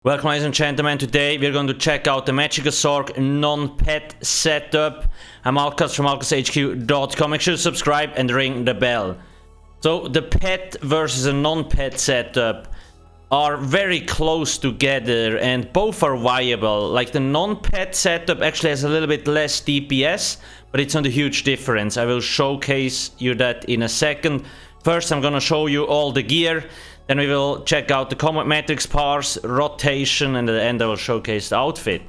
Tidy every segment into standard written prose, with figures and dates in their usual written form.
Welcome, ladies and gentlemen. Today we're going to check out the Magic-a-Sorc non-pet setup. I'm Alcast from alcasthq.com. Make sure to subscribe and ring the bell. So the pet versus a non-pet setup are very close together and both are viable. Like the non-pet setup actually has a little bit less DPS, but it's not a huge difference. I will showcase you that in a second. First, I'm gonna show you all the gear. Then we will check out the combat metrics, parse, rotation, and at the end I will showcase the outfit.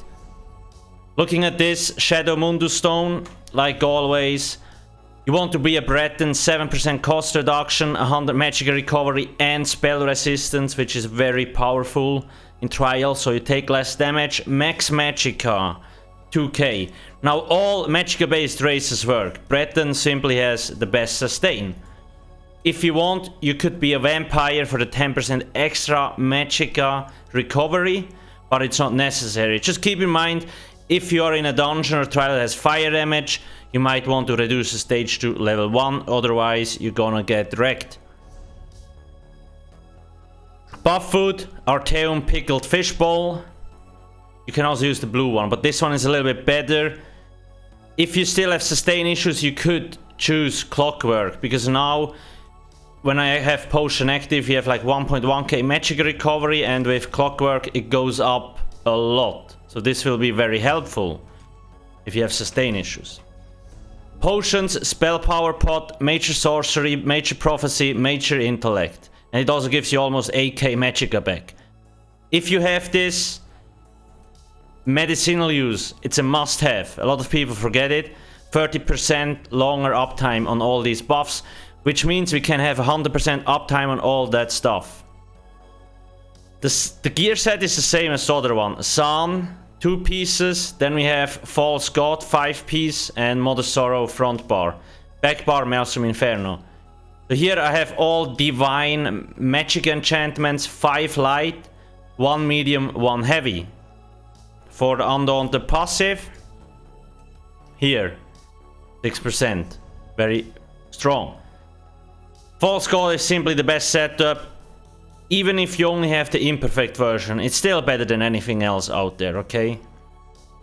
Looking at this Shadow Mundus stone, like always, you want to be a Breton, 7% cost reduction, 100 magic recovery and spell resistance, which is very powerful in trial, so you take less damage. Max Magicka, 2k. Now all Magicka based races work. Breton simply has the best sustain. If you want, you could be a vampire for the 10% extra Magicka recovery, but it's not necessary. Just keep in mind, if you are in a dungeon or trial that has fire damage, you might want to reduce the stage to level 1, otherwise you're gonna get wrecked. Buff food, Arteum pickled fishbowl. You can also use the blue one, but this one is a little bit better. If you still have sustain issues, you could choose Clockwork, because now when I have potion active, you have like 1.1k magic recovery, and with Clockwork it goes up a lot. So this will be very helpful if you have sustain issues. Potions, spell power pot, major sorcery, major prophecy, major intellect. And it also gives you almost 8k magicka back. If you have this, medicinal use, it's a must-have. A lot of people forget it. 30% longer uptime on all these buffs, which means we can have 100% uptime on all that stuff. The gear set is the same as the other one. Sun, 2 pieces. Then we have False God, 5 piece, and Mother Sorrow front bar. Back bar, Maelstrom Inferno. So here I have all divine magic enchantments, 5 light, 1 medium, 1 heavy. For the Undaunted passive, here, 6%. Very strong. False God is simply the best setup. Even if you only have the imperfect version, it's still better than anything else out there, okay?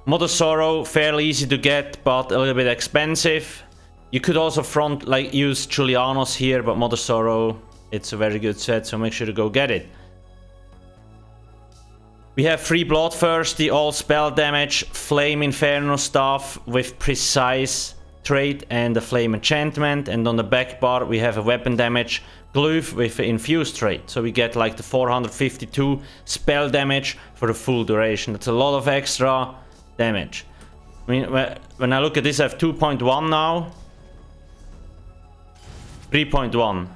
Mother Sorrow, fairly easy to get, but a little bit expensive. You could also use Julianos here, but Mother Sorrow, it's a very good set, so make sure to go get it. We have 3 Bloodthirsty, all spell damage, Flame Inferno stuff with precise trait and a flame enchantment, and on the back bar we have a weapon damage glaive with an infused trait, so we get like the 452 spell damage for the full duration. That's a lot of extra damage. I mean, when I look at this, I have 2.1 now, 3.1.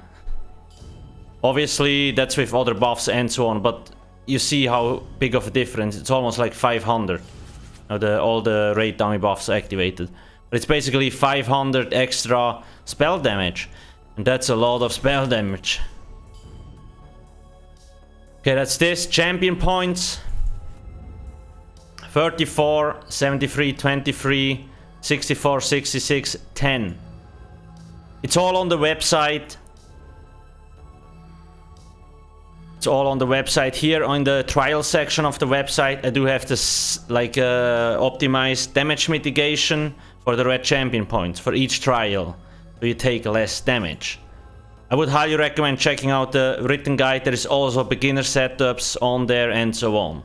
Obviously that's with other buffs and so on, but you see how big of a difference. It's almost like 500 now, all the raid dummy buffs activated. It's basically 500 extra spell damage, and that's a lot of spell damage. Okay, that's this. Champion points: 34, 73, 23, 64, 66, 10. It's all on the website. It's all on the website. Here on the trial section of the website, I do have this optimized damage mitigation for the red champion points for each trial, so you take less damage. I would highly recommend checking out the written guide. There is also beginner setups on there and so on,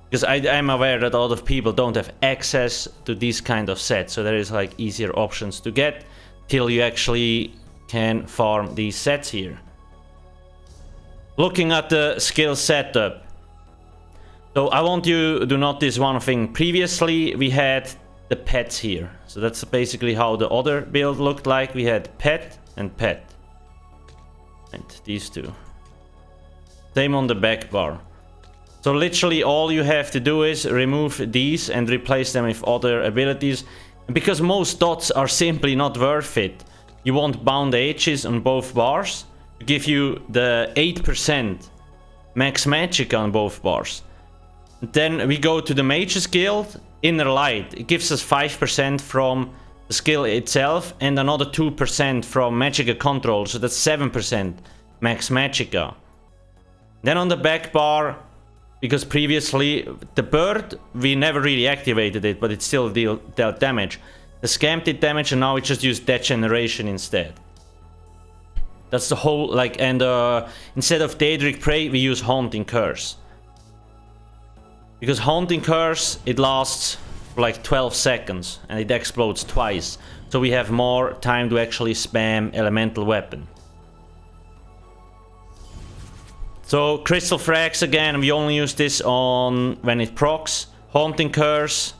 because I'm aware that a lot of people don't have access to these kind of sets, so there is like easier options to get till you actually can farm these sets here. Looking at the skill setup, so I want you to notice one thing. Previously we had the pets here, so that's basically how the other build looked like. We had pet and pet, and these two. Same on the back bar. So literally all you have to do is remove these and replace them with other abilities, and because most dots are simply not worth it, you want bound H's on both bars to give you the 8% max magic on both bars. Then we go to the Mage's Guild, Inner Light. It gives us 5% from the skill itself and another 2% from Magicka control, so that's 7% max Magicka. Then on the back bar Because previously, the bird, we never really activated it, but it still dealt damage. The scamp did damage, and now we just use degeneration instead. That's the whole, like, and instead of Daedric Prey, we use Haunting Curse. Because Haunting Curse, it lasts for like 12 seconds, and it explodes twice. So we have more time to actually spam Elemental Weapon. So Crystal Frags again, we only use this on when it procs. Haunting Curse,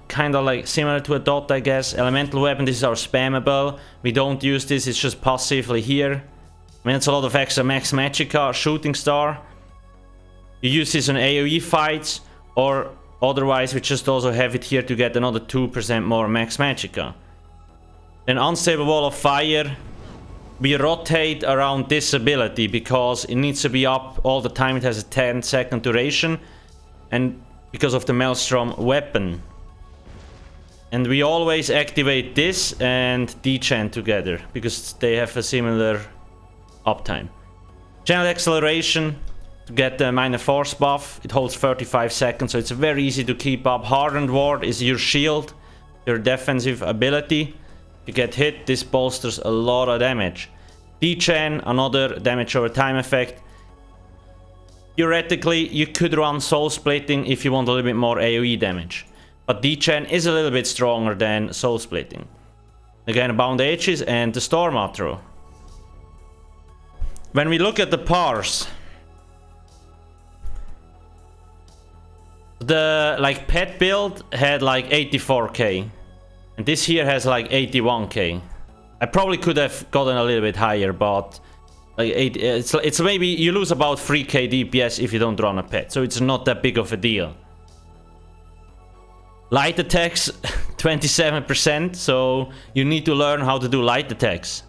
kind of like similar to a dot, I guess. Elemental Weapon, this is our spammable. We don't use this, it's just passively here. I mean, it's a lot of extra Max Magicka, Shooting Star. You use this on AoE fights, or otherwise we just also have it here to get another 2% more Max Magicka. Then Unstable Wall of Fire. We rotate around this ability because it needs to be up all the time. It has a 10-second duration, and because of the Maelstrom weapon. And we always activate this and Dechant together because they have a similar uptime. Channel Acceleration to get the minor force buff. It holds 35 seconds, so it's very easy to keep up. Hardened Ward is your shield, your defensive ability. You get hit, this bolsters a lot of damage. Dechant, another damage over time effect. Theoretically, you could run Soul Splitting if you want a little bit more AoE damage. But Dechant is a little bit stronger than Soul Splitting. Again, Bound Ages and the Storm Outro. When we look at the Parse, the like pet build had like 84k. And this here has like 81k. I probably could have gotten a little bit higher, but like it's maybe you lose about 3k DPS if you don't run a pet, so it's not that big of a deal. Light attacks 27%, so you need to learn how to do light attacks.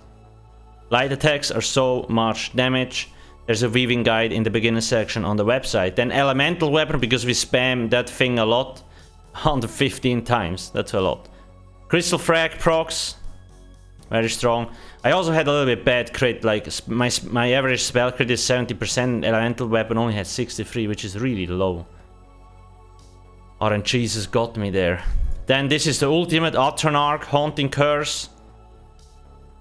Light attacks are so much damage. There's a weaving guide in the beginner section on the website. Then Elemental Weapon, because we spam that thing a lot, 115 times. That's a lot. Crystal Frag procs, very strong. I also had a little bit bad crit, like my average spell crit is 70%, Elemental Weapon only had 63, which is really low. RNGesus got me there. Then this is the ultimate Atronach, Haunting Curse.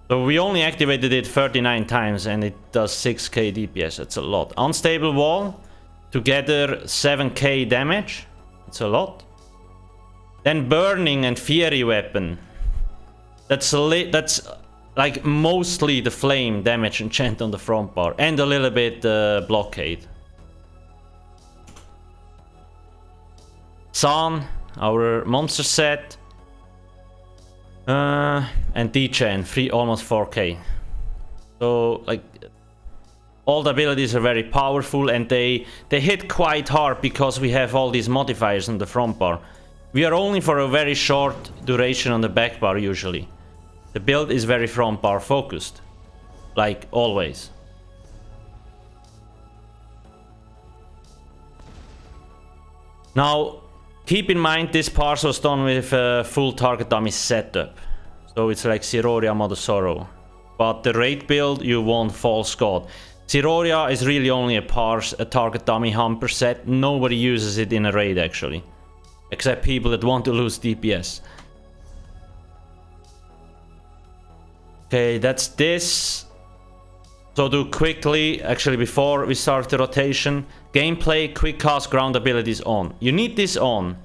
So we only activated it 39 times and it does 6k DPS, that's a lot. Unstable Wall, together 7k damage, that's a lot. Then Burning and Fiery Weapon. That's like mostly the flame damage enchant on the front bar. And a little bit Blockade. San, our monster set. And Dechant, almost 4k. So like all the abilities are very powerful and they hit quite hard because we have all these modifiers on the front bar. We are only for a very short duration on the back bar usually. The build is very front bar focused, like always. Now, keep in mind this Parse was done with a full target dummy setup. So it's like Siroria Mother Sorrow. But the raid build, you want False God. Siroria is really only a Parse, a target dummy humper set. Nobody uses it in a raid actually. Except people that want to lose DPS. Okay, that's this. So do quickly, actually before we start the rotation, gameplay, quick cast, ground abilities on. You need this on,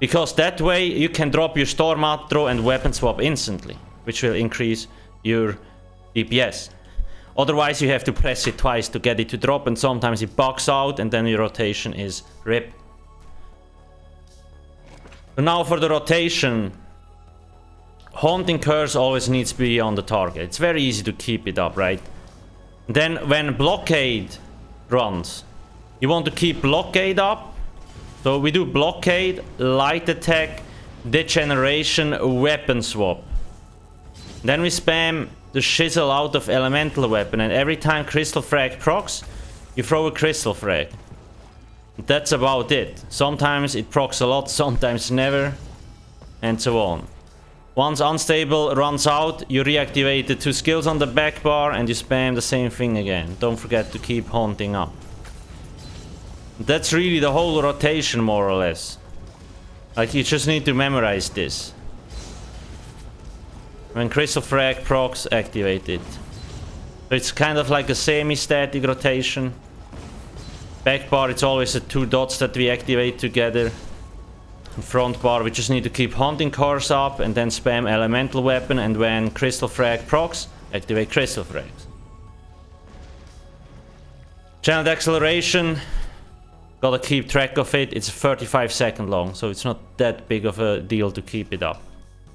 because that way you can drop your Storm Outro and weapon swap instantly, which will increase your DPS. Otherwise you have to press it twice to get it to drop, and sometimes it bugs out and then your rotation is RIP. So now for the rotation, Haunting Curse always needs to be on the target. It's very easy to keep it up, right? Then when Blockade runs, you want to keep Blockade up. So we do Blockade, Light Attack, Degeneration, Weapon Swap. Then we spam the shizzle out of Elemental Weapon, and every time Crystal Frag procs, you throw a Crystal Frag. That's about it. Sometimes it procs a lot, sometimes never, and so on. Once Unstable runs out, you reactivate the 2 skills on the back bar and you spam the same thing again. Don't forget to keep Haunting up. That's really the whole rotation, more or less. Like, you just need to memorize this. When Crystal Frag procs, activate it. So it's kind of like a semi-static rotation. Back bar, it's always the 2 dots that we activate together. In front bar, we just need to keep hunting cars up and then spam elemental weapon, and when Crystal Frag procs, activate Crystal Frags. Channeled acceleration, gotta keep track of it. It's 35 seconds long, so it's not that big of a deal to keep it up.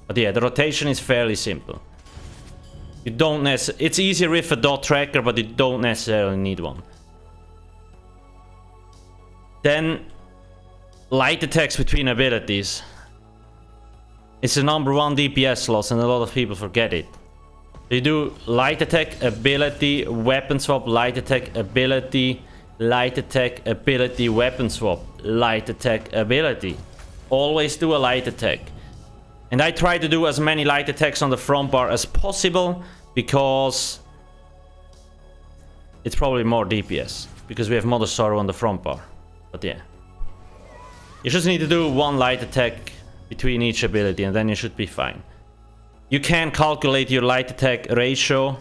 But yeah, the rotation is fairly simple. You don't necessarily... It's easier with a dot tracker, but you don't necessarily need one. Then, light attacks between abilities. It's the #1 DPS loss, and a lot of people forget it. You do light attack, ability, weapon swap, light attack, ability, light attack, ability, weapon swap, light attack, ability. Always do a light attack. And I try to do as many light attacks on the front bar as possible, because it's probably more DPS, because we have Mother Sorrow on the front bar. But yeah. You just need to do 1 light attack between each ability, and then you should be fine. You can calculate your light attack ratio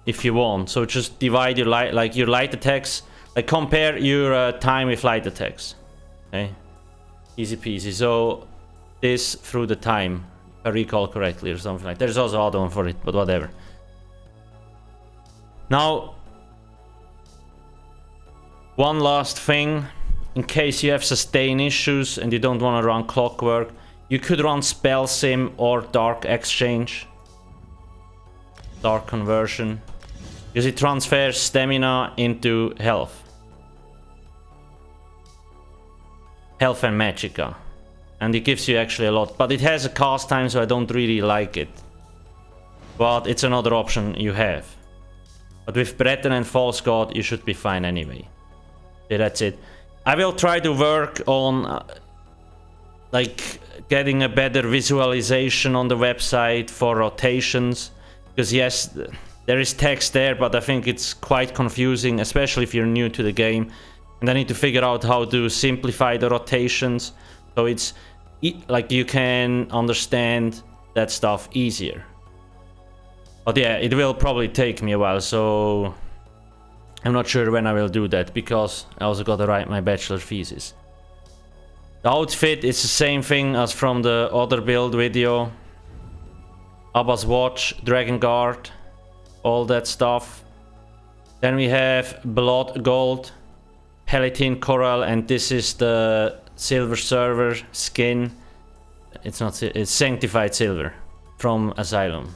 if you want. So just divide your light attacks, like compare your time with light attacks. Okay, easy peasy. So this through the time, if I recall correctly, or something like that. There's also other one for it, but whatever. Now, one last thing, in case you have sustain issues and you don't want to run Clockwork, you could run Spell Sim or Dark Exchange. Dark Conversion. Because it transfers stamina into health. Health and Magicka. And it gives you actually a lot. But it has a cast time, so I don't really like it. But it's another option you have. But with Breton and False God, you should be fine anyway. Yeah, that's it. I will try to work on like getting a better visualization on the website for rotations, because yes, there is text there, but I think it's quite confusing, especially if you're new to the game, and I need to figure out how to simplify the rotations so it's like you can understand that stuff easier. But yeah, it will probably take me a while, so I'm not sure when I will do that, because I also gotta write my bachelor thesis. The outfit is the same thing as from the other build video. Abba's Watch, Dragon Guard, all that stuff. Then we have Blood Gold, Palatine Coral, and this is the Silver Server skin. It's not, it's Sanctified Silver from Asylum.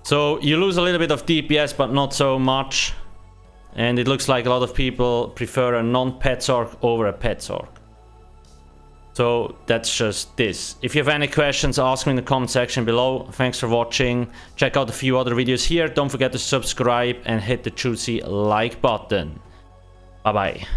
So you lose a little bit of DPS, but not so much. And it looks like a lot of people prefer a non-pet Zork over a pet Zork. So that's just this. If you have any questions, ask me in the comment section below. Thanks for watching. Check out a few other videos here. Don't forget to subscribe and hit the juicy like button. Bye bye.